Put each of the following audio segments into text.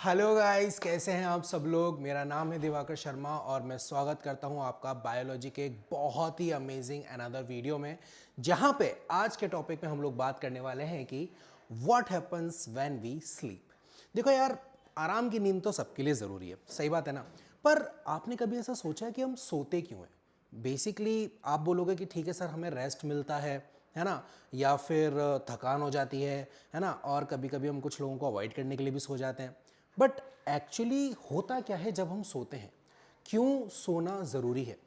Hello guys, कैसे हैं आप सब लोग। मेरा नाम है दिवाकर शर्मा और मैं स्वागत करता हूं आपका बायोलॉजी के एक बहुत ही अमेजिंग अनदर वीडियो में, जहां पे आज के टॉपिक में हम लोग बात करने वाले हैं कि what happens when we sleep. देखो यार, आराम की नींद तो सबके लिए ज़रूरी है, सही बात है ना। पर आपने कभी ऐसा सोचा है कि हम सोते क्यों हैं? बेसिकली आप बोलोगे कि ठीक है सर, हमें रेस्ट मिलता है ना, या फिर थकान हो जाती है ना, और कभी कभी हम कुछ लोगों को अवॉइड करने के लिए भी सो जाते हैं। बट एक्चुअली होता क्या है जब हम सोते हैं? क्यों सोना ज़रूरी है?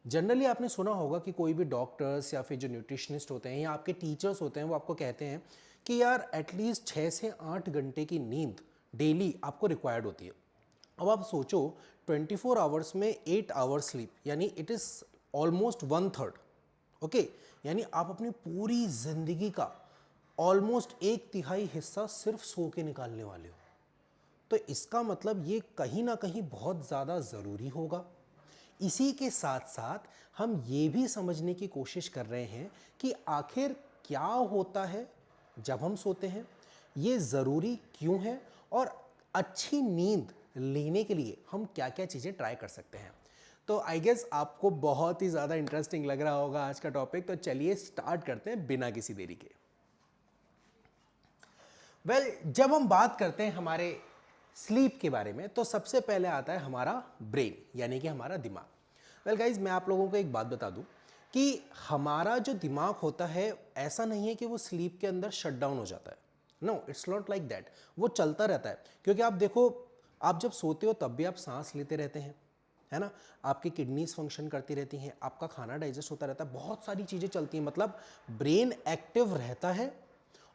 जनरली आपने सुना होगा कि कोई भी डॉक्टर्स या फिर जो न्यूट्रिशनिस्ट होते हैं या आपके टीचर्स होते हैं, वो आपको कहते हैं कि यार एटलीस्ट 6 से 8 घंटे की नींद डेली आपको रिक्वायर्ड होती है। अब आप सोचो, 24 आवर्स में 8 आवर स्लीप, यानी इट इज़ ऑलमोस्ट 1/3। ओके, यानी आप अपनी पूरी जिंदगी का ऑलमोस्ट 1/3 हिस्सा सिर्फ सो के निकालने वाले हो। तो इसका मतलब ये कहीं ना कहीं बहुत ज़्यादा ज़रूरी होगा। इसी के साथ साथ हम ये भी समझने की कोशिश कर रहे हैं कि आखिर क्या होता है जब हम सोते हैं, ये ज़रूरी क्यों है, और अच्छी नींद लेने के लिए हम क्या क्या चीज़ें ट्राई कर सकते हैं। तो आई गेस आपको बहुत ही ज़्यादा इंटरेस्टिंग लग रहा होगा आज का टॉपिक। तो चलिए स्टार्ट करते हैं बिना किसी देरी के। जब हम बात करते हैं हमारे स्लीप के बारे में, तो सबसे पहले आता है हमारा ब्रेन, यानी कि हमारा दिमाग। गाइज, मैं आप लोगों को एक बात बता दूं कि हमारा जो दिमाग होता है, ऐसा नहीं है कि वो स्लीप के अंदर शट डाउन हो जाता है। No, it's not like that. वो चलता रहता है, क्योंकि आप देखो, आप जब सोते हो तब भी आप सांस लेते रहते हैं, है ना। आपकी किडनीज फंक्शन करती रहती हैं, आपका खाना डाइजेस्ट होता रहता है, बहुत सारी चीज़ें चलती हैं। मतलब ब्रेन एक्टिव रहता है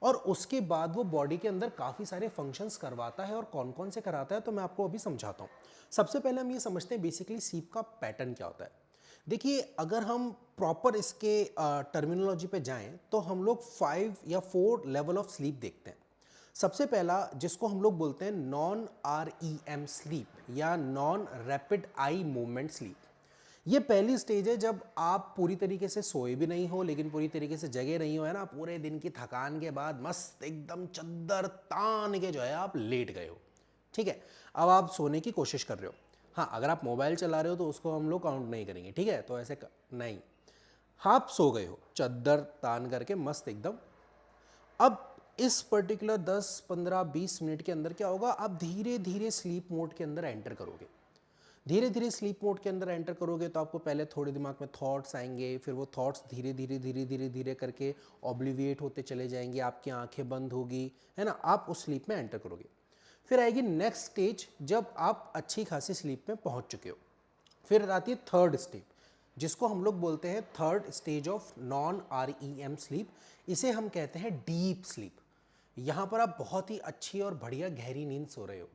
और उसके बाद वो बॉडी के अंदर काफ़ी सारे फंक्शंस करवाता है। और कौन कौन से कराता है, तो मैं आपको अभी समझाता हूँ। सबसे पहले हम ये समझते हैं बेसिकली स्लीप का पैटर्न क्या होता है। देखिए, अगर हम प्रॉपर इसके टर्मिनोलॉजी पे जाएं, तो हम लोग 5 या 4 लेवल ऑफ स्लीप देखते हैं। सबसे पहला, जिसको हम लोग बोलते हैं नॉन REM स्लीप या non rapid eye movement sleep. ये पहली स्टेज है जब आप पूरी तरीके से सोए भी नहीं हो, लेकिन पूरी तरीके से जगे नहीं हो, है ना। पूरे दिन की थकान के बाद मस्त एकदम चद्दर तान के जो है आप लेट गए हो, ठीक है। अब आप सोने की कोशिश कर रहे हो। हाँ, अगर आप मोबाइल चला रहे हो तो उसको हम लोग काउंट नहीं करेंगे, ठीक है। तो ऐसे नहीं, आप सो गए हो चद्दर तान करके मस्त एकदम। अब इस पर्टिकुलर 10 15 20 मिनट के अंदर क्या होगा, आप धीरे धीरे स्लीप मोड के अंदर एंटर करोगे। धीरे धीरे स्लीप मोड के अंदर एंटर करोगे तो आपको पहले थोड़े दिमाग में थॉट्स आएंगे, फिर वो थॉट्स धीरे धीरे धीरे धीरे धीरे करके ऑब्लिविएट होते चले जाएंगे, आपकी आंखें बंद होगी, है ना। आप उस स्लीप में एंटर करोगे। फिर आएगी नेक्स्ट स्टेज, जब आप अच्छी खासी स्लीप में पहुंच चुके हो। फिर आती है थर्ड स्टेप, जिसको हम लोग बोलते हैं third stage of non REM sleep. इसे हम कहते हैं डीप स्लीप। यहाँ पर आप बहुत ही अच्छी और बढ़िया गहरी नींद सो रहे हो,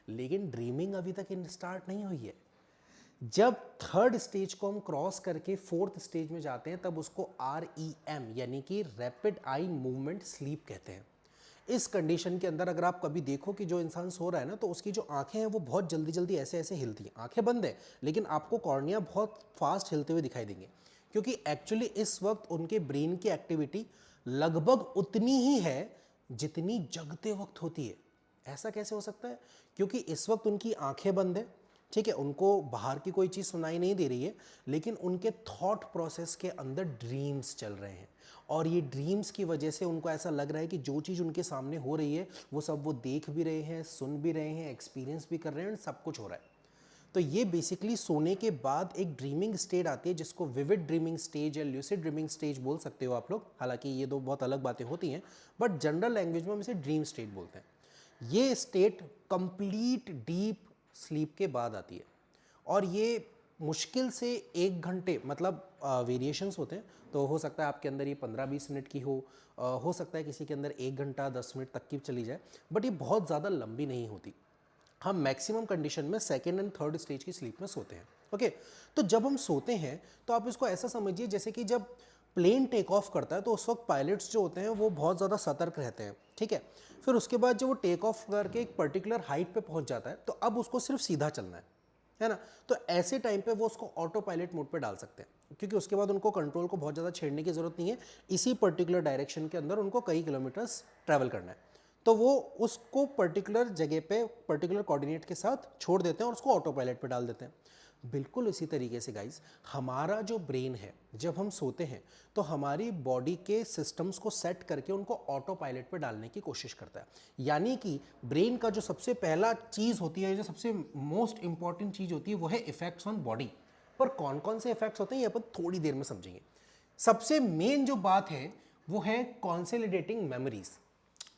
लेकिन ड्रीमिंग अभी तक स्टार्ट नहीं हुई है। जब थर्ड स्टेज को हम क्रॉस करके फोर्थ स्टेज में जाते हैं, तब उसको REM यानी कि रैपिड आई मूवमेंट स्लीप कहते हैं। इस कंडीशन के अंदर अगर आप कभी देखो कि जो इंसान सो रहा है ना, तो उसकी जो आंखें हैं वो बहुत जल्दी जल्दी ऐसे ऐसे हिलती हैं। आंखें बंद है, लेकिन आपको कॉर्निया बहुत फास्ट हिलते हुए दिखाई देंगे, क्योंकि एक्चुअली इस वक्त उनके ब्रेन की एक्टिविटी लगभग उतनी ही है जितनी जगते वक्त होती है। ऐसा कैसे हो सकता है? क्योंकि इस वक्त उनकी आंखें बंद है, ठीक है, उनको बाहर की कोई चीज़ सुनाई नहीं दे रही है, लेकिन उनके थॉट प्रोसेस के अंदर ड्रीम्स चल रहे हैं। और ये ड्रीम्स की वजह से उनको ऐसा लग रहा है कि जो चीज़ उनके सामने हो रही है वो सब वो देख भी रहे हैं, सुन भी रहे हैं, एक्सपीरियंस भी कर रहे हैं, सब कुछ हो रहा है। तो ये बेसिकली सोने के बाद एक ड्रीमिंग स्टेट आती है, जिसको विविड ड्रीमिंग स्टेज या ल्यूसिड ड्रीमिंग स्टेज बोल सकते हो आप लोग। हालांकि ये दो बहुत अलग बातें होती हैं, बट जनरल लैंग्वेज में हम इसे ड्रीम स्टेट बोलते हैं। ये स्टेट कंप्लीट डीप स्लीप के बाद आती है, और ये मुश्किल से 1 घंटे, मतलब वेरिएशंस होते हैं। तो हो सकता है आपके अंदर ये 15 20 मिनट की हो सकता है किसी के अंदर 1 घंटा 10 मिनट तक की चली जाए, बट ये बहुत ज़्यादा लंबी नहीं होती। हम मैक्सिमम कंडीशन में सेकेंड एंड थर्ड स्टेज की स्लीप में सोते हैं। ओके, तो जब हम सोते हैं तो आप इसको ऐसा समझिए जैसे कि जब प्लेन टेक ऑफ करता है, तो उस वक्त पायलट्स जो होते हैं वो बहुत ज़्यादा सतर्क रहते हैं, ठीक है। फिर उसके बाद जब वो टेक ऑफ करके एक पर्टिकुलर हाइट पे पहुंच जाता है, तो अब उसको सिर्फ सीधा चलना है ना। तो ऐसे टाइम पे वो उसको ऑटो पायलट मोड पे डाल सकते हैं, क्योंकि उसके बाद उनको कंट्रोल को बहुत ज़्यादा छेड़ने की ज़रूरत नहीं है। इसी पर्टिकुलर डायरेक्शन के अंदर उनको कई किलोमीटर्स ट्रैवल करना है। तो वो उसको पर्टिकुलर जगह पे पर्टिकुलर कोऑर्डिनेट के साथ छोड़ देते हैं और उसको ऑटो पायलट पे डाल देते हैं। बिल्कुल इसी तरीके से गाइस हमारा जो ब्रेन है, जब हम सोते हैं तो हमारी बॉडी के सिस्टम्स को सेट करके उनको ऑटो पायलट पे डालने की कोशिश करता है। यानी कि ब्रेन का जो सबसे पहला चीज़ होती है, जो सबसे मोस्ट इंपॉर्टेंट चीज़ होती है, वो है इफेक्ट्स ऑन बॉडी। पर कौन कौन से इफेक्ट्स होते हैं ये अपन थोड़ी देर में समझेंगे। सबसे मेन जो बात है वो है कॉन्सोलिडेटिंग मेमोरीज।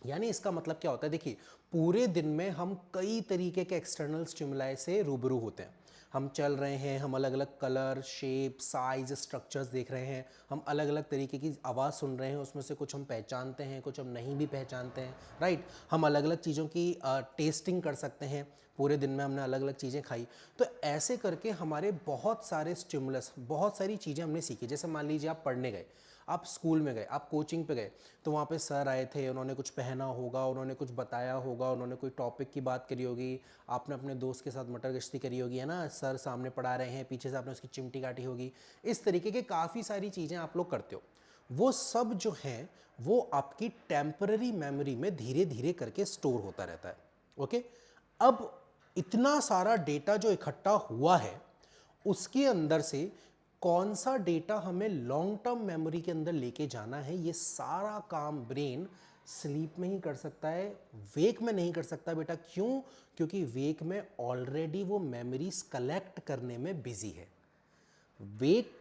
यानी इसका मतलब क्या होता है, देखिए पूरे दिन में हम कई तरीके के एक्सटर्नल स्टिमुलाई से रूबरू होते हैं। हम चल रहे हैं, हम अलग अलग कलर, शेप, साइज, स्ट्रक्चर्स देख रहे हैं, हम अलग अलग तरीके की आवाज़ सुन रहे हैं, उसमें से कुछ हम पहचानते हैं, कुछ हम नहीं भी पहचानते हैं, राइट। हम अलग अलग चीज़ों की टेस्टिंग कर सकते हैं, पूरे दिन में हमने अलग अलग चीज़ें खाई। तो ऐसे करके हमारे बहुत सारे स्टिमुलस, बहुत सारी चीज़ें हमने सीखी। जैसे मान लीजिए आप पढ़ने गए, आप स्कूल में गए, आप कोचिंग पे गए, तो वहाँ पे सर आए थे, उन्होंने कुछ पहना होगा, उन्होंने कुछ बताया होगा, उन्होंने कोई टॉपिक की बात करी होगी, आपने अपने दोस्त के साथ मटर गश्ती करी होगी, है ना, सर सामने पढ़ा रहे हैं, पीछे से आपने उसकी चिमटी काटी होगी। इस तरीके के काफ़ी सारी चीज़ें आप लोग करते हो। वो सब जो हैं वो आपकी टेम्पररी मेमोरी में धीरे धीरे करके स्टोर होता रहता है। ओके, अब इतना सारा डेटा जो इकट्ठा हुआ है, उसके अंदर से कौन सा डेटा हमें लॉन्ग टर्म मेमोरी के अंदर लेके जाना है, ये सारा काम ब्रेन स्लीप में ही कर सकता है, वेक में नहीं कर सकता। बेटा क्यों? क्योंकि वेक में ऑलरेडी वो मेमोरीज कलेक्ट करने में बिजी है। वेक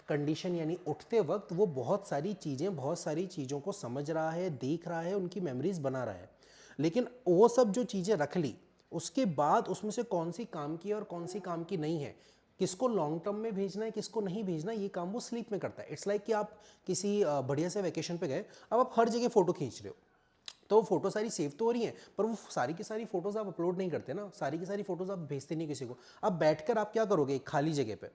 कंडीशन यानी उठते वक्त वो बहुत सारी चीज़ें, बहुत सारी चीज़ों को समझ रहा है, देख रहा है, उनकी मेमोरीज बना रहा है। लेकिन वो सब जो चीज़ें रख ली, उसके बाद उसमें से कौन सी काम की है और कौन सी काम की नहीं है, किसको लॉन्ग टर्म में भेजना है, किसको नहीं भेजना, ये काम वो स्लीप में करता है। इट्स लाइक कि आप किसी बढ़िया से वैकेशन पे गए, अब आप हर जगह फ़ोटो खींच रहे हो, तो फोटो सारी सेव तो हो रही हैं, पर वो सारी की सारी फोटोज आप अपलोड नहीं करते ना, सारी की सारी फोटोज आप भेजते नहीं किसी को। अब बैठकर आप क्या करोगे एक खाली जगह पे,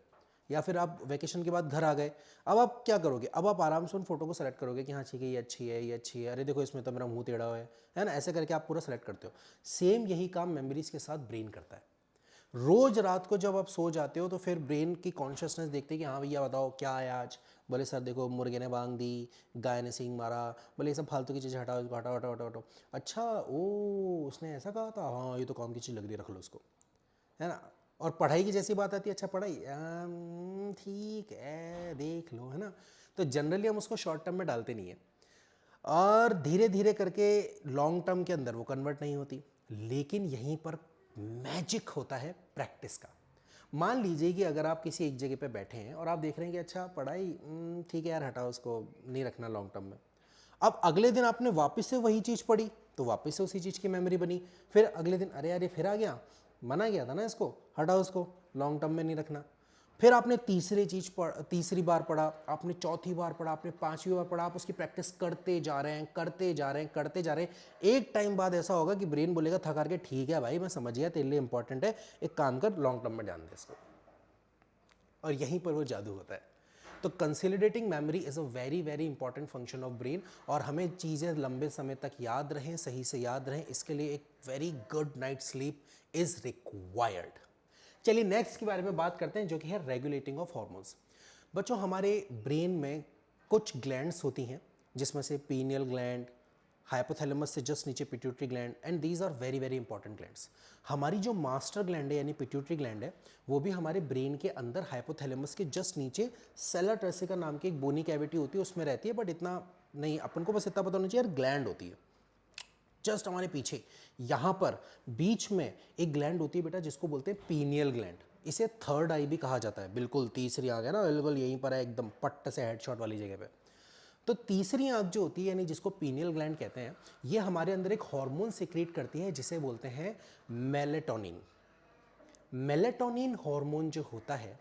या फिर आप वैकेशन के बाद घर आ गए, अब आप क्या करोगे, अब आप आराम से उन फोटो को सेलेक्ट करोगे कि हाँ ठीक है, ये अच्छी है, ये अच्छी है, अरे देखो इसमें तो मेरा मुंह टेढ़ा हुआ है ना, ऐसे करके आप पूरा सेलेक्ट करते हो। सेम यही काम मेमोरीज के साथ ब्रेन करता है। रोज रात को जब आप सो जाते हो तो फिर ब्रेन की कॉन्शियसनेस देखते हैं कि हाँ भैया बताओ क्या है आज। बोले सर देखो मुर्गे ने बांग दी, गाय ने सींग मारा, बोले ये सब फालतू की चीज़ें हटाओ, हटाओ हटाओ हटाओ हटाओ। अच्छा ओ उसने ऐसा कहा था, हाँ ये तो काम की चीज़ लग रही है, रख लो उसको, है ना। और पढ़ाई की जैसी बात आती है, अच्छा पढ़ाई ठीक है देख लो, है ना। तो जनरली हम उसको शॉर्ट टर्म में डालते नहीं है, और धीरे धीरे करके लॉन्ग टर्म के अंदर वो कन्वर्ट नहीं होती। लेकिन यहीं पर मैजिक होता है प्रैक्टिस का। मान लीजिए कि अगर आप किसी एक जगह पे बैठे हैं और आप देख रहे हैं कि अच्छा पढ़ाई ठीक है यार, हटाओ उसको, नहीं रखना लॉन्ग टर्म में। अब अगले दिन आपने वापस से वही चीज़ पढ़ी, तो वापस से उसी चीज़ की मेमोरी बनी। फिर अगले दिन अरे यार ये फिर आ गया, मना किया था ना इसको, हटाओ उसको, लॉन्ग टर्म में नहीं रखना। फिर आपने तीसरी बार पढ़ा, आपने चौथी बार पढ़ा, आपने पांचवी बार पढ़ा, आप उसकी प्रैक्टिस करते जा रहे हैं, करते जा रहे हैं, करते जा रहे हैं। एक टाइम बाद ऐसा होगा कि ब्रेन बोलेगा थक हार के, ठीक है भाई मैं समझ गया, तेरे लिए इंपॉर्टेंट है, एक काम कर लॉन्ग टर्म में ध्यान दे इसको। और यहीं पर वो जादू होता है। तो consolidating memory is a very very important function of brain, और हमें चीज़ें लंबे समय तक याद रहें, सही से याद रहें, इसके लिए एक very good night sleep is required. चलिए नेक्स्ट के बारे में बात करते हैं, जो कि है रेगुलेटिंग ऑफ हॉर्मोन्स। बच्चों हमारे ब्रेन में कुछ ग्लैंड्स होती हैं, जिसमें से पीनियल ग्लैंड, हाइपोथैलेमस से जस्ट नीचे pituitary gland, and these are very very important glands. हमारी जो मास्टर ग्लैंड है यानी पिट्यूटरी ग्लैंड है, वो भी हमारे ब्रेन के अंदर हाइपोथैलेमस के जस्ट नीचे सेला टर्सिका नाम की एक बोनी कैविटी होती है, उसमें रहती है। बट इतना नहीं, अपन को बस इतना पता होना चाहिए यार, ग्लैंड होती है जस्ट हमारे पीछे। यहाँ पर बीच में एक ग्लैंड होती है बेटा, जिसको बोलते हैं पीनियल ग्लैंड। इसे थर्ड आई भी कहा जाता है, बिल्कुल तीसरी आंख है ना, बिल्कुल यहीं पर है, एकदम पट्ट से हेडशॉट वाली जगह पे। तो तीसरी आंख जो होती है यानी जिसको पीनियल ग्लैंड कहते हैं, ये हमारे अंदर एक हार्मोन सिक्रीट करती है जिसे बोलते हैं मेलेटोनिन। मेलेटोनिन हार्मोन जो होता है,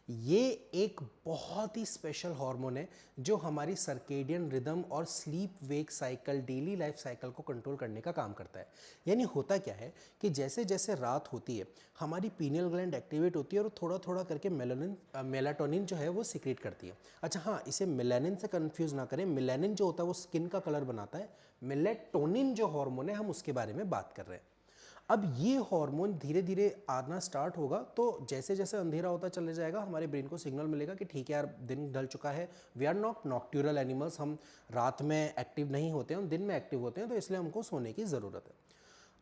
ये एक बहुत ही स्पेशल हार्मोन है जो हमारी सर्केडियन रिदम और sleep wake cycle, daily life cycle को कंट्रोल करने का काम करता है। यानी होता क्या है कि जैसे जैसे रात होती है, हमारी पीनियल ग्लैंड एक्टिवेट होती है और थोड़ा थोड़ा करके मेलाटोनिन जो है वो सिक्रेट करती है। अच्छा हाँ, इसे मेलानिन से कंफ्यूज ना करें, मेलानिन जो होता है वो स्किन का कलर बनाता है, मेलेटोनिन जो हार्मोन है हम उसके बारे में बात कर रहे हैं। अब ये हार्मोन धीरे धीरे आना स्टार्ट होगा, तो जैसे जैसे अंधेरा होता चले जाएगा हमारे ब्रेन को सिग्नल मिलेगा कि ठीक है यार, दिन ढल चुका है। वी आर नॉट नॉक्ट्यूरल एनिमल्स, हम रात में एक्टिव नहीं होते हैं, हम दिन में एक्टिव होते हैं, तो इसलिए हमको सोने की ज़रूरत है।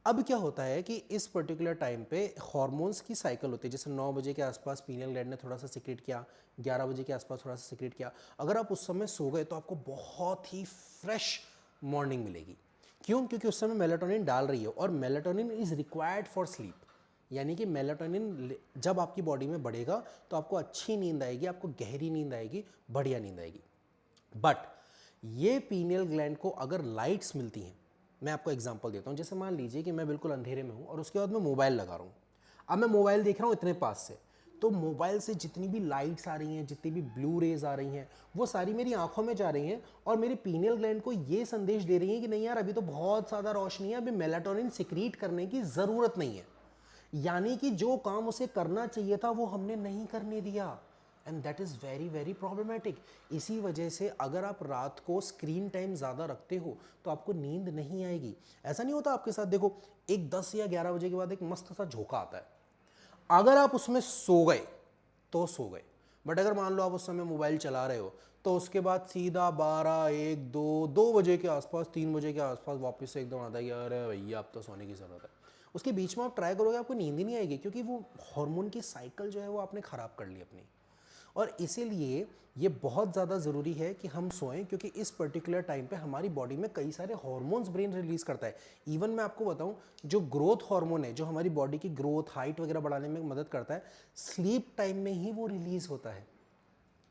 अब क्या होता है कि इस पर्टिकुलर टाइम पे हॉर्मोन्स की साइकिल होती है। जैसे 9 बजे के आसपास पीनियल ग्लैंड ने थोड़ा सा सिक्रेट किया, 11 बजे के आसपास थोड़ा सा सिक्रेट किया। अगर आप उस समय सो गए तो आपको बहुत ही फ्रेश मॉर्निंग मिलेगी। क्यों? क्योंकि उस समय मेलाटोनिन डाल रही है, और melatonin is required for sleep. यानी कि मेलाटोनिन जब आपकी बॉडी में बढ़ेगा तो आपको अच्छी नींद आएगी, आपको गहरी नींद आएगी, बढ़िया नींद आएगी। बट ये पीनियल ग्लैंड को अगर लाइट्स मिलती हैं, मैं आपको एग्जांपल देता हूँ। जैसे मान लीजिए कि मैं बिल्कुल अंधेरे में हूँ और उसके बाद मैं मोबाइल लगा रहा हूँ। अब मैं मोबाइल देख रहा हूँ इतने पास से, तो मोबाइल से जितनी भी लाइट्स आ रही हैं, जितनी भी ब्लू रेज आ रही हैं, वो सारी मेरी आंखों में जा रही हैं और मेरे पीनियल ग्लैंड को ये संदेश दे रही हैं कि नहीं यार, अभी तो बहुत ज़्यादा रोशनी है, अभी मेलाटोनिन सिक्रीट करने की ज़रूरत नहीं है। यानी कि जो काम उसे करना चाहिए था वो हमने नहीं करने दिया, and that is very very problematic. इसी वजह से अगर आप रात को स्क्रीन टाइम ज़्यादा रखते हो तो आपको नींद नहीं आएगी। ऐसा नहीं होता आपके साथ? देखो, एक 10 या 11 बजे के बाद एक मस्त सा झोंका आता है, अगर आप उसमें सो गए तो सो गए। बट अगर मान लो आप उस समय मोबाइल चला रहे हो, तो उसके बाद सीधा 12, 1, 2 बजे के आसपास, 3 बजे के आसपास वापस से एकदम आता है कि अरे भैया अब तो सोने की ज़रूरत है। उसके बीच में आप ट्राई करोगे, आपको नींद ही नहीं आएगी, क्योंकि वो हार्मोन की साइकिल जो है वो आपने ख़राब कर ली अपनी। और इसीलिए ये बहुत ज़्यादा ज़रूरी है कि हम सोएं, क्योंकि इस पर्टिकुलर टाइम पे हमारी बॉडी में कई सारे हार्मोन्स ब्रेन रिलीज़ करता है। इवन मैं आपको बताऊं, जो ग्रोथ हार्मोन है, जो हमारी बॉडी की ग्रोथ, हाइट वगैरह बढ़ाने में मदद करता है, स्लीप टाइम में ही वो रिलीज़ होता है।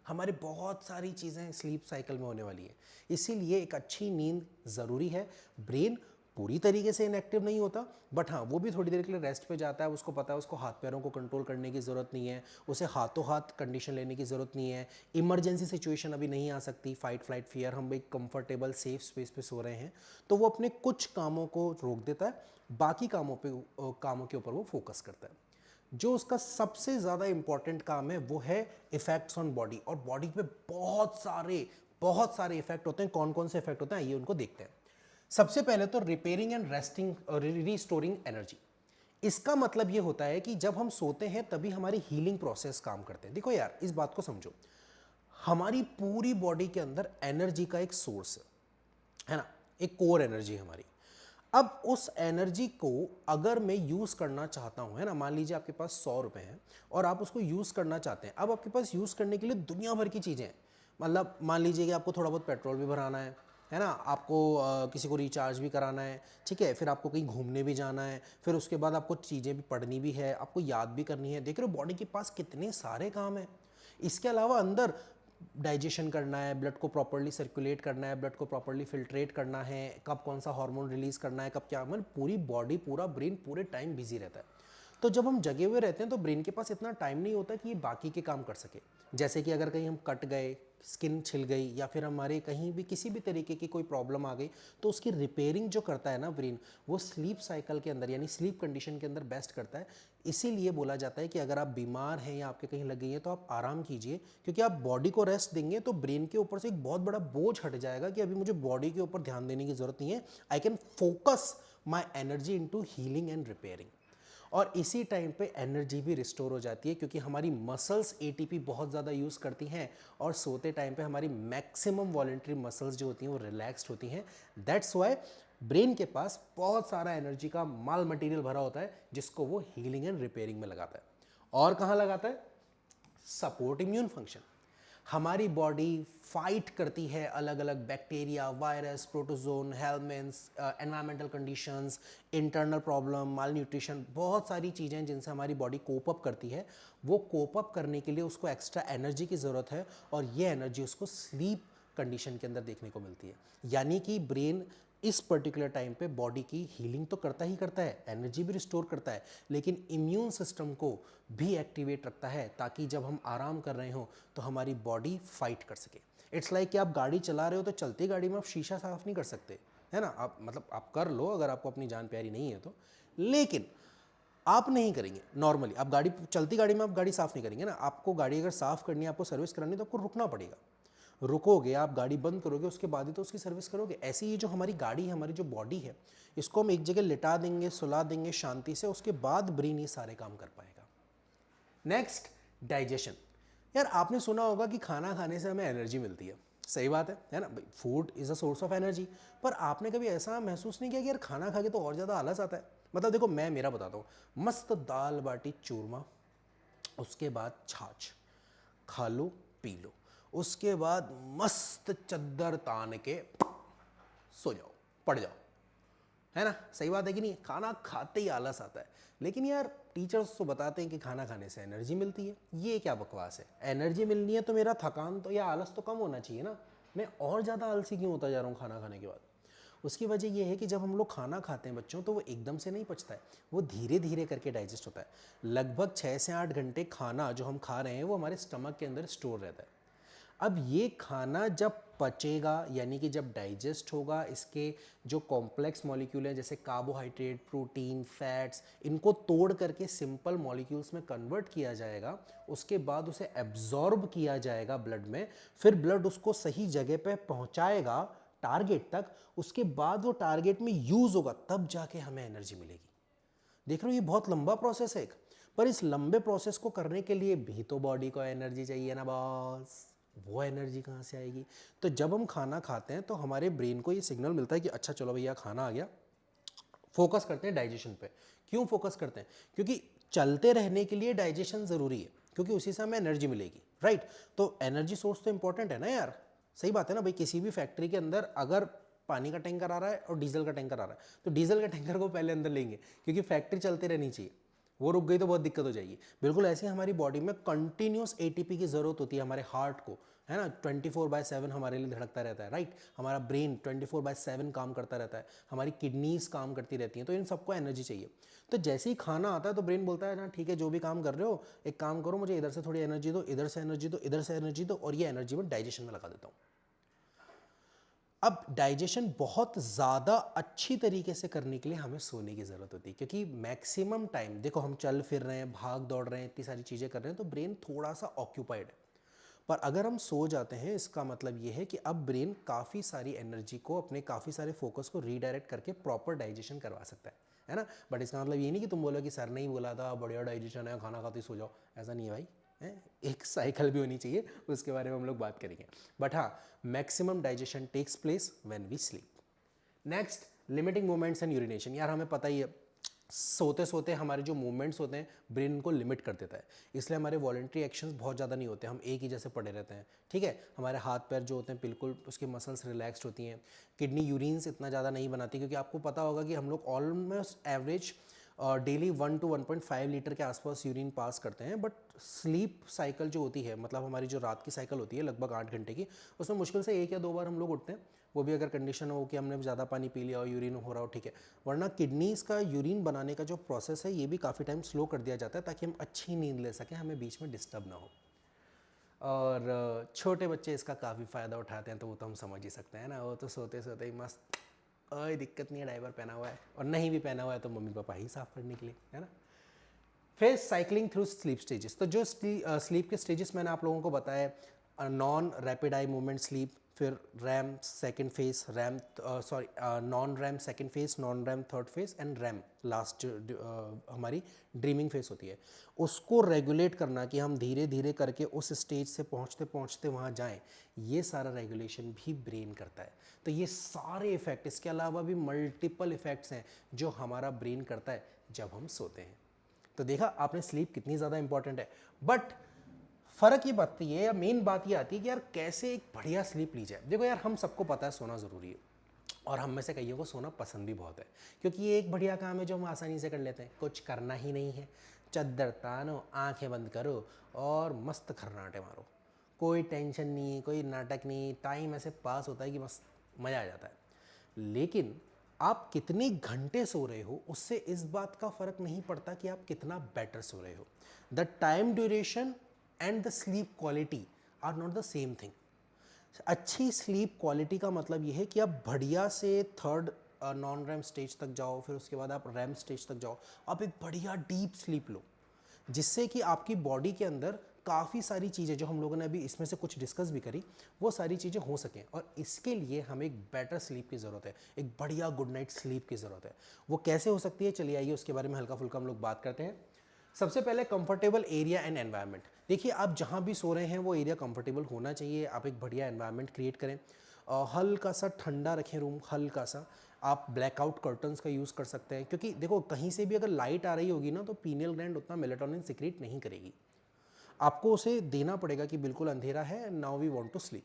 हमारे बहुत सारी चीज़ें स्लीप साइकिल में होने वाली है, इसीलिए एक अच्छी नींद ज़रूरी है। ब्रेन पूरी तरीके से इनएक्टिव नहीं होता, बट हाँ, वो भी थोड़ी देर के लिए रेस्ट पे जाता है। उसको पता है उसको हाथ पैरों को कंट्रोल करने की ज़रूरत नहीं है, उसे हाथों हाथ कंडीशन लेने की ज़रूरत नहीं है। इमरजेंसी सिचुएशन अभी नहीं आ सकती, फाइट फ्लाइट फियर, हम एक कंफर्टेबल सेफ स्पेस पे सो रहे हैं, तो वो अपने कुछ कामों को रोक देता है, बाकी कामों के ऊपर वो फोकस करता है। जो उसका सबसे ज़्यादा इंपॉर्टेंट काम है वो है इफेक्ट्स ऑन बॉडी, और बॉडी पे बहुत सारे इफेक्ट होते हैं। कौन कौन से इफेक्ट होते हैं, आइए उनको देखते हैं। सबसे पहले तो repairing and resting, restoring energy. इसका मतलब ये होता है कि जब हम सोते हैं तभी हमारी हीलिंग प्रोसेस काम करते हैं। देखो यार, इस बात को समझो, हमारी पूरी बॉडी के अंदर एनर्जी का एक सोर्स है ना, एक कोर एनर्जी हमारी। अब उस एनर्जी को अगर मैं यूज़ करना चाहता हूँ, है ना, मान लीजिए आपके पास 100 रुपये हैं और आप उसको यूज़ करना चाहते हैं। अब आपके पास यूज़ करने के लिए दुनिया भर की चीज़ें हैं। मतलब मान लीजिए कि आपको थोड़ा बहुत पेट्रोल भी भराना है ना, आपको किसी को रिचार्ज भी कराना है, ठीक है, फिर आपको कहीं घूमने भी जाना है, फिर उसके बाद आपको चीज़ें भी पढ़नी भी है, आपको याद भी करनी है। देख रहे हो, बॉडी के पास कितने सारे काम हैं। इसके अलावा अंदर डाइजेशन करना है, ब्लड को प्रॉपर्ली सर्कुलेट करना है, ब्लड को प्रॉपर्ली फिल्ट्रेट करना है, कब कौन सा हार्मोन रिलीज़ करना है, कब क्या, मतलब पूरी बॉडी, पूरा ब्रेन पूरे टाइम बिजी रहता है। तो जब हम जगे हुए रहते हैं तो ब्रेन के पास इतना टाइम नहीं होता कि ये बाकी के काम कर सके। जैसे कि अगर कहीं हम कट गए, स्किन छिल गई, या फिर हमारे कहीं भी किसी भी तरीके की कोई प्रॉब्लम आ गई, तो उसकी रिपेयरिंग जो करता है ना ब्रेन, वो स्लीप साइकिल के अंदर, यानी स्लीप कंडीशन के अंदर बेस्ट करता है। इसीलिए बोला जाता है कि अगर आप बीमार हैं या आपके कहीं लग गई है तो आप आराम कीजिए, क्योंकि आप बॉडी को रेस्ट देंगे तो ब्रेन के ऊपर से एक बहुत बड़ा बोझ हट जाएगा कि अभी मुझे बॉडी के ऊपर ध्यान देने की ज़रूरत नहीं है। I can focus my energy into healing and repairing. और इसी टाइम पे एनर्जी भी रिस्टोर हो जाती है, क्योंकि हमारी मसल्स एटीपी बहुत ज़्यादा यूज़ करती हैं, और सोते टाइम पे हमारी मैक्सिमम वॉलेंट्री मसल्स जो होती हैं वो रिलैक्स्ड होती हैं। दैट्स वाई ब्रेन के पास बहुत सारा एनर्जी का माल मटेरियल भरा होता है, जिसको वो हीलिंग एंड रिपेयरिंग में लगाता है। और कहाँ लगाता है? Support immune function. हमारी बॉडी फाइट करती है अलग अलग bacteria, virus, protozoan, helminths, environmental conditions, internal problem, malnutrition, बहुत सारी चीज़ें जिनसे हमारी बॉडी कोप अप करती है। वो कोप अप करने के लिए उसको एक्स्ट्रा एनर्जी की ज़रूरत है, और ये एनर्जी उसको स्लीप कंडीशन के अंदर देखने को मिलती है। यानी कि ब्रेन इस पर्टिकुलर टाइम पे बॉडी की हीलिंग तो करता ही करता है, एनर्जी भी रिस्टोर करता है, लेकिन इम्यून सिस्टम को भी एक्टिवेट रखता है, ताकि जब हम आराम कर रहे हो तो हमारी बॉडी फाइट कर सके। इट्स लाइक कि आप गाड़ी चला रहे हो तो चलती गाड़ी में आप शीशा साफ नहीं कर सकते, है ना, आप मतलब आप कर लो अगर आपको अपनी जान प्यारी नहीं है तो, लेकिन आप नहीं करेंगे। नॉर्मली आप गाड़ी, चलती गाड़ी में आप गाड़ी साफ नहीं करेंगे ना, आपको गाड़ी अगर साफ करनी है, आपको सर्विस करानी है, तो आपको रुकना पड़ेगा। रुकोगे, आप गाड़ी बंद करोगे, उसके बाद ही तो उसकी सर्विस करोगे। ऐसे ही जो हमारी गाड़ी है, हमारी जो बॉडी है, इसको हम एक जगह लिटा देंगे, सुला देंगे शांति से, उसके बाद ब्रेन ये सारे काम कर पाएगा। Next, digestion. यार आपने सुना होगा कि खाना खाने से हमें एनर्जी मिलती है, सही बात है ना भाई, food is a source of energy. पर आपने कभी ऐसा महसूस नहीं किया कि यार खाना खा के तो और ज़्यादा आलस आता है? मतलब देखो, मैं मेरा बताता हूँ, मस्त दाल बाटी चूरमा, उसके बाद छाछ खा लो पी लो, उसके बाद मस्त चद्दर तान के सो जाओ, पड़ जाओ, है ना? सही बात है कि नहीं? खाना खाते ही आलस आता है। लेकिन यार टीचर्स तो बताते हैं कि खाना खाने से एनर्जी मिलती है। ये क्या बकवास है? एनर्जी मिलनी है तो मेरा थकान तो या आलस तो कम होना चाहिए ना। मैं और ज़्यादा आलसी क्यों होता जा रहा हूँ खाना खाने के बाद? उसकी वजह ये है कि जब हम लोग खाना खाते हैं बच्चों, तो वो एकदम से नहीं पचता है, वो धीरे धीरे करके डाइजेस्ट होता है। लगभग 6 से 8 घंटे खाना जो हम खा रहे हैं वो हमारे स्टमक के अंदर स्टोर रहता है। अब ये खाना जब पचेगा, यानी कि जब डाइजेस्ट होगा, इसके जो कॉम्प्लेक्स मॉलिक्यूल हैं जैसे कार्बोहाइड्रेट, प्रोटीन, फैट्स, इनको तोड़ करके सिंपल मॉलिक्यूल्स में कन्वर्ट किया जाएगा। उसके बाद उसे एब्जॉर्ब किया जाएगा ब्लड में, फिर ब्लड उसको सही जगह पे पहुंचाएगा टारगेट तक। उसके बाद वो टारगेट में यूज होगा, तब जाके हमें एनर्जी मिलेगी। देख रहे हो, ये बहुत लंबा प्रोसेस है एक। पर इस लंबे प्रोसेस को करने के लिए भी तो बॉडी को एनर्जी चाहिए ना बॉस। वो एनर्जी कहाँ से आएगी? तो जब हम खाना खाते हैं तो हमारे ब्रेन को ये सिग्नल मिलता है कि अच्छा चलो भैया खाना आ गया, फोकस करते हैं डाइजेशन पे। क्यों फोकस करते हैं? क्योंकि चलते रहने के लिए डाइजेशन ज़रूरी है, क्योंकि उसी से हमें एनर्जी मिलेगी, राइट? तो एनर्जी सोर्स तो इंपॉर्टेंट है ना यार, सही बात है ना भाई। किसी भी फैक्ट्री के अंदर अगर पानी का टैंकर आ रहा है और डीजल का टैंकर आ रहा है, तो डीजल के टैंकर को पहले अंदर लेंगे, क्योंकि फैक्ट्री चलती रहनी चाहिए। वो रुक गई तो बहुत दिक्कत हो जाएगी। बिल्कुल ऐसे हमारी बॉडी में कंटिन्यूस एटीपी की ज़रूरत होती है, हमारे हार्ट को, है ना? 24/7 हमारे लिए धड़कता रहता है, राइट? हमारा ब्रेन 24/7 काम करता रहता है, हमारी किडनीज काम करती रहती हैं, तो इन सबको एनर्जी चाहिए। तो जैसे ही खाना आता है तो ब्रेन बोलता है ना ठीक है, जो भी काम कर रहे हो, एक काम करो, मुझे इधर से थोड़ी एनर्जी दो, इधर से एनर्जी दो, इधर से एनर्जी दो, और ये एनर्जी मैं डाइजेशन में लगा देता हूँ। अब डाइजेशन बहुत ज़्यादा अच्छी तरीके से करने के लिए हमें सोने की ज़रूरत होती है, क्योंकि मैक्सिमम टाइम देखो हम चल फिर रहे हैं, भाग दौड़ रहे हैं, इतनी सारी चीज़ें कर रहे हैं, तो ब्रेन थोड़ा सा ऑक्यूपाइड है। पर अगर हम सो जाते हैं, इसका मतलब ये है कि अब ब्रेन काफ़ी सारी एनर्जी को, अपने काफ़ी सारे फोकस को रीडायरेक्ट करके प्रॉपर डाइजेशन करवा सकता है ना? बट इसका मतलब ये नहीं कि तुम बोलो कि सर ने ही बोला था बढ़िया डाइजेशन है, खाना खाते ही सो जाओ। ऐसा नहीं है भाई, है? एक साइकिल भी होनी चाहिए, उसके बारे में हम लोग बात करेंगे। बट हाँ, maximum digestion takes place when we sleep. Next, limiting movements and urination. यार हमें पता ही है, सोते सोते हमारे जो मूवमेंट्स होते हैं ब्रेन को लिमिट कर देता है, इसलिए हमारे वॉलेंट्री एक्शंस बहुत ज़्यादा नहीं होते, हम एक ही जैसे पड़े रहते हैं, ठीक है? हमारे हाथ पैर जो होते हैं बिल्कुल उसकी मसल्स रिलैक्स्ड होती हैं। किडनी यूरिन्स इतना ज़्यादा नहीं बनाती, क्योंकि आपको पता होगा कि हम लोग almost average daily 1 to 1.5 litre के आसपास यूरिन पास करते हैं। बट स्लीप साइकिल जो होती है, मतलब हमारी जो रात की साइकिल होती है लगभग 8 घंटे की, उसमें मुश्किल से 1 या 2 बार हम लोग उठते हैं, वो भी अगर कंडीशन हो कि हमने ज़्यादा पानी पी लिया और यूरिन हो रहा हो, ठीक है। वरना किडनीज़ का यूरिन बनाने का जो प्रोसेस है ये भी काफ़ी टाइम स्लो कर दिया जाता है, ताकि हम अच्छी नींद ले सकें, हमें बीच में डिस्टर्ब ना हो। और छोटे बच्चे इसका काफ़ी फ़ायदा उठाते हैं, तो वो तो हम समझ ही सकते हैं ना, वो तो सोते सोते ही मस्त, कोई दिक्कत नहीं है, डाइपर पहना हुआ है, और नहीं भी पहना हुआ है तो मम्मी पापा ही साफ़ करने के लिए, है ना? फिर साइकिलिंग थ्रू स्लीप स्टेजेस। तो जो स्लीप के स्टेजेस मैंने आप लोगों को बताया, non rapid eye movement sleep, फिर REM second phase, REM sorry non REM second phase, non REM third phase, and REM last हमारी ड्रीमिंग फेज होती है। उसको रेगुलेट करना कि हम धीरे धीरे करके उस स्टेज से पहुंचते पहुंचते वहाँ जाएं, ये सारा रेगुलेशन भी ब्रेन करता है। तो ये सारे इफ़ेक्ट, इसके अलावा भी मल्टीपल इफ़ेक्ट्स हैं जो हमारा ब्रेन करता है जब हम सोते हैं। तो देखा आपने स्लीप कितनी ज़्यादा इंपॉर्टेंट है। बट फ़र्क ये बात ये है, या मेन बात ये आती है कि यार कैसे एक बढ़िया स्लीप ली जाए। देखो यार, हम सबको पता है सोना ज़रूरी है, और हम में से कईयों को सोना पसंद भी बहुत है, क्योंकि ये एक बढ़िया काम है जो हम आसानी से कर लेते हैं। कुछ करना ही नहीं है, चद्दर तानो, आंखें बंद करो और मस्त खर्राटे मारो। कोई टेंशन नहीं, कोई नाटक नहीं, टाइम ऐसे पास होता है कि मस्त मज़ा आ जाता है। लेकिन आप कितने घंटे सो रहे हो, उससे इस बात का फ़र्क नहीं पड़ता कि आप कितना बेटर सो रहे हो। The time duration and the sleep quality are not the same thing. अच्छी स्लीप क्वालिटी का मतलब ये है कि आप बढ़िया से थर्ड नॉन रैम स्टेज तक जाओ, फिर उसके बाद आप रैम स्टेज तक जाओ, आप एक बढ़िया डीप स्लीप लो, जिससे कि आपकी बॉडी के अंदर काफ़ी सारी चीज़ें जो हम लोगों ने अभी इसमें से कुछ डिस्कस भी करी, वो सारी चीज़ें हो सकें। और इसके लिए हमें एक बेटर स्लीप की ज़रूरत है, एक बढ़िया गुड नाइट स्लीप की ज़रूरत है। वो कैसे हो सकती है, चलिए आइए उसके बारे में हल्का फुल्का हम लोग बात करते हैं। सबसे पहले कंफर्टेबल एरिया एंड एनवायरनमेंट। देखिए आप जहाँ भी सो रहे हैं वो एरिया कंफर्टेबल होना चाहिए। आप एक बढ़िया एनवायरनमेंट क्रिएट करें, हल्का सा ठंडा रखें रूम, हल्का सा। आप ब्लैकआउट कर्टन्स का यूज़ कर सकते हैं, क्योंकि देखो कहीं से भी अगर लाइट आ रही होगी ना तो पीनियल ग्लैंड उतना मेलेटोनिन सिक्रीट नहीं करेगी। आपको उसे देना पड़ेगा कि बिल्कुल अंधेरा है, now we want to sleep,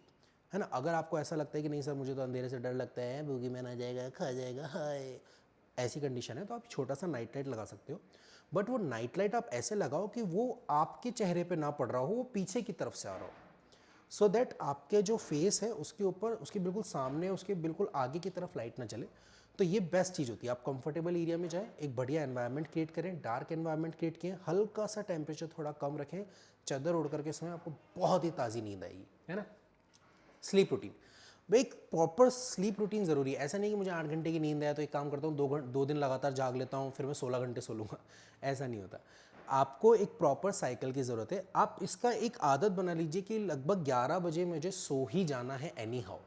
है ना। अगर आपको ऐसा लगता है कि नहीं सर मुझे तो अंधेरे से डर लगता है, बूगीमैन आ जाएगा, खा जाएगा, हाय, ऐसी कंडीशन है, तो आप छोटा सा नाइट लाइट लगा सकते हो। बट वो नाइट लाइट आप ऐसे लगाओ कि वो आपके चेहरे पे ना पड़ रहा हो, वो पीछे की तरफ से आ रहा हो, सो दैट आपके जो फेस है उसके ऊपर, उसके बिल्कुल सामने, उसके बिल्कुल आगे की तरफ लाइट ना चले। तो ये बेस्ट चीज़ होती है। आप कंफर्टेबल एरिया में जाएं, एक बढ़िया एनवायरनमेंट क्रिएट करें, डार्क एनवायरनमेंट क्रिएट करें, हल्का सा टेम्परेचर थोड़ा कम रखें, चादर ओढ़ करके सोएं, आपको बहुत ही ताज़ी नींद आएगी, है ना। स्लीप रूटीन, भाई एक प्रॉपर स्लीप रूटीन ज़रूरी है। ऐसा नहीं कि मुझे 8 घंटे की नींद है तो एक काम करता हूँ 2 दिन लगातार जाग लेता हूँ, फिर मैं 16 घंटे सो लूँगा, ऐसा नहीं होता। आपको एक प्रॉपर साइकिल की ज़रूरत है। आप इसका एक आदत बना लीजिए कि लगभग 11 बजे मुझे सो ही जाना है एनी हाउ।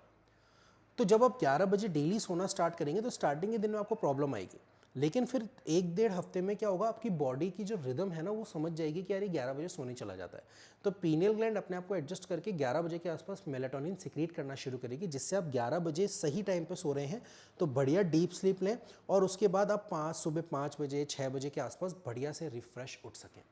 तो जब आप 11 बजे डेली सोना स्टार्ट करेंगे तो स्टार्टिंग के दिन में आपको प्रॉब्लम आएगी, लेकिन फिर 1-1.5 हफ्ते में क्या होगा, आपकी बॉडी की जो रिदम है ना वो समझ जाएगी कि यार ये 11 बजे सोने चला जाता है। तो पीनियल ग्लैंड अपने आप को एडजस्ट करके 11 बजे के आसपास मेलाटोनिन सिक्रीट करना शुरू करेगी, जिससे आप 11 बजे सही टाइम पे सो रहे हैं तो बढ़िया डीप स्लीप लें, और उसके बाद आप सुबह 5 बजे 6 बजे के आसपास बढ़िया से रिफ्रेश उठ सकें।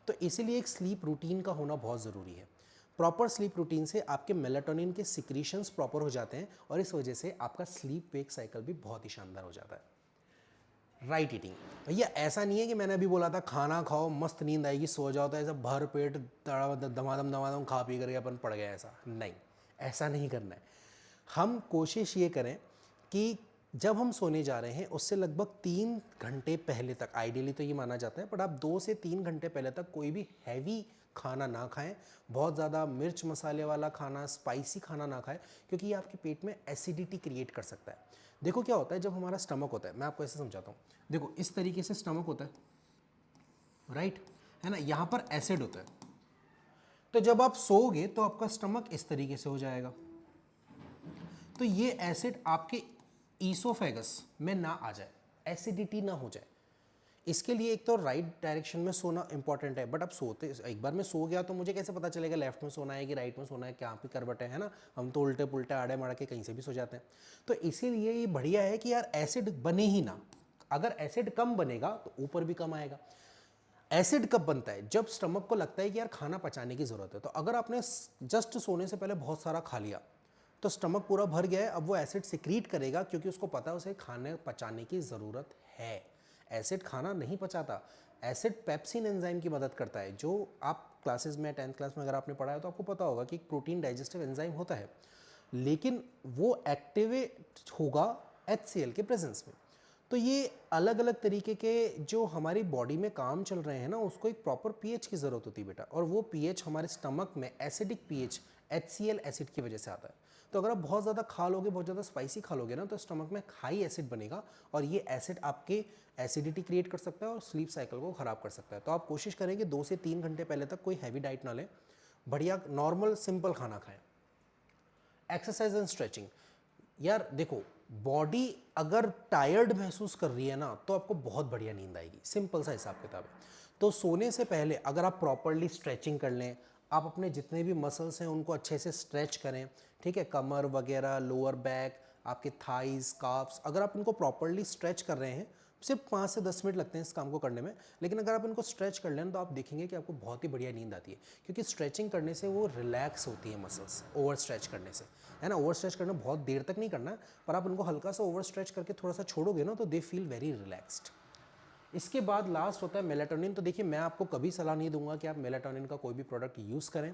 तो इसीलिए एक स्लीप रूटीन का होना बहुत ज़रूरी है। प्रॉपर स्लीप रूटीन से आपके मेलाटोनिन के सिक्रीशंस प्रॉपर हो जाते हैं, और इस वजह से आपका स्लीप वेक साइकिल भी बहुत ही शानदार हो जाता है। राइट ईटिंग, भैया ऐसा नहीं है कि मैंने अभी बोला था खाना खाओ मस्त नींद आएगी सो जाओ, तो ऐसा भर पेट दमादम दमादम खा पी करके अपन पड़ गए, ऐसा नहीं, ऐसा नहीं करना है। हम कोशिश ये करें कि जब हम सोने जा रहे हैं उससे लगभग 3 घंटे पहले तक, आइडियली तो ये माना जाता है, बट आप 2 से 3 घंटे पहले तक कोई भी हैवी खाना ना खाएं, बहुत ज़्यादा मिर्च मसाले वाला खाना, स्पाइसी खाना ना खाएं, क्योंकि ये आपके पेट में एसिडिटी क्रिएट कर सकता है। देखो क्या होता है जब हमारा स्टमक होता है, मैं आपको ऐसे समझाता हूँ। देखो इस तरीके से स्टमक होता है, राइट, है ना, यहाँ पर एसिड होता है। तो जब आप सोओगे तो आपका स्टमक इस तरीके से हो जाएगा, तो ये एसिड आपके ईसोफेगस में ना आ जाए, एसिडिटी ना हो जाए। इसके लिए एक तो राइट डायरेक्शन में सोना इंपॉर्टेंट है, बट अब सोते एक बार मैं सो गया तो मुझे कैसे पता चलेगा लेफ्ट में सोना है कि राइट में सोना है, क्या पे करवट है ना। हम तो उल्टे पुल्टे आड़े माड़ा के कहीं से भी सो जाते हैं। तो इसीलिए ये बढ़िया है कि यार एसिड बने ही ना। अगर एसिड कम बनेगा तो ऊपर भी कम आएगा। एसिड कब बनता है, जब स्टमक को लगता है कि यार खाना पचाने की ज़रूरत है। तो अगर आपने जस्ट सोने से पहले बहुत सारा खा लिया तो स्टमक पूरा भर गया है, अब वो एसिड सिक्रीट करेगा, क्योंकि उसको पता है उसे खाने पचाने की ज़रूरत है। एसिड खाना नहीं पचाता, एसिड पेप्सिन एंजाइम की मदद करता है, जो आप क्लासेस में 10th क्लास में अगर आपने पढ़ा है तो आपको पता होगा कि एक प्रोटीन डाइजेस्टिव एंजाइम होता है, लेकिन वो एक्टिवेट होगा HCl के प्रेजेंस में। तो ये अलग अलग तरीके के जो हमारी बॉडी में काम चल रहे हैं ना, उसको एक प्रॉपर पीएच की ज़रूरत होती है बेटा, और वो पीएच हमारे स्टमक में एसिडिक पीएच HCl एसिड की वजह से आता है। तो अगर आप बहुत ज़्यादा खा लोगे, बहुत ज़्यादा स्पाइसी खा लोगे ना, तो स्टमक में हाई एसिड बनेगा, और ये एसिड आपके एसिडिटी क्रिएट कर सकता है और स्लीप साइकिल को ख़राब कर सकता है। तो आप कोशिश करें कि 2 से 3 घंटे पहले तक कोई हैवी डाइट ना लें, बढ़िया नॉर्मल सिंपल खाना खाएं। एक्सरसाइज एंड स्ट्रेचिंग, यार देखो बॉडी अगर टायर्ड महसूस कर रही है ना तो आपको बहुत बढ़िया नींद आएगी, सिंपल सा हिसाब किताब है। तो सोने से पहले अगर आप प्रॉपरली स्ट्रेचिंग कर लें, आप अपने जितने भी मसल्स हैं उनको अच्छे से स्ट्रेच करें, ठीक है, कमर वगैरह, लोअर बैक, आपके थाइज, काफ्स, अगर आप इनको प्रॉपरली स्ट्रेच कर रहे हैं, सिर्फ 5 से 10 मिनट लगते हैं इस काम को करने में, लेकिन अगर आप इनको स्ट्रेच कर लें तो आप देखेंगे कि आपको बहुत ही बढ़िया नींद आती है, क्योंकि स्ट्रेचिंग करने से वो रिलैक्स होती है मसल्स, ओवर स्ट्रेच करने से, है ना। ओवर स्ट्रेच करना बहुत देर तक नहीं करना है, पर आप उनको हल्का सा ओवर स्ट्रेच करके थोड़ा सा छोड़ोगे ना तो दे फील वेरी रिलैक्स्ड। इसके बाद लास्ट होता है मेलाटोनिन। तो देखिए मैं आपको कभी सलाह नहीं दूंगा कि आप मेलाटोनिन का कोई भी प्रोडक्ट यूज़ करें,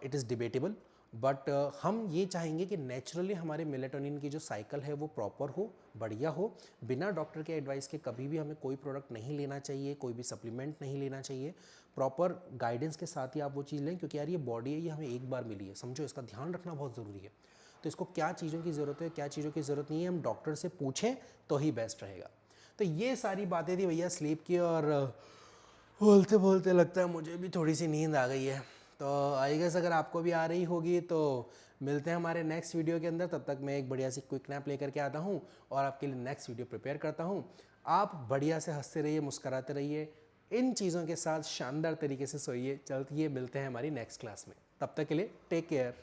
इट इज़ डिबेटेबल, बट हम ये चाहेंगे कि नेचुरली हमारे मेलाटोनिन की जो साइकिल है वो प्रॉपर हो, बढ़िया हो। बिना डॉक्टर के एडवाइस के कभी भी हमें कोई प्रोडक्ट नहीं लेना चाहिए, कोई भी सप्लीमेंट नहीं लेना चाहिए। प्रॉपर गाइडेंस के साथ ही आप वो चीज़ लें, क्योंकि यार ये बॉडी है, ये हमें एक बार मिली है, समझो, इसका ध्यान रखना बहुत ज़रूरी है। तो इसको क्या चीज़ों की ज़रूरत है, क्या चीज़ों की ज़रूरत नहीं है, हम डॉक्टर से पूछें तो ही बेस्ट रहेगा। तो ये सारी बातें थी भैया स्लीप की, और बोलते बोलते लगता है मुझे भी थोड़ी सी नींद आ गई है। तो आई गेस अगर आपको भी आ रही होगी तो मिलते हैं हमारे नेक्स्ट वीडियो के अंदर। तब तक मैं एक बढ़िया सी क्विक नैप लेकर के आता हूँ और आपके लिए नेक्स्ट वीडियो प्रिपेयर करता हूँ। आप बढ़िया से हंसते रहिए, मुस्कराते रहिए, इन चीज़ों के साथ शानदार तरीके से सोइए। चलती मिलते हैं हमारी नेक्स्ट क्लास में। तब तक के लिए टेक केयर।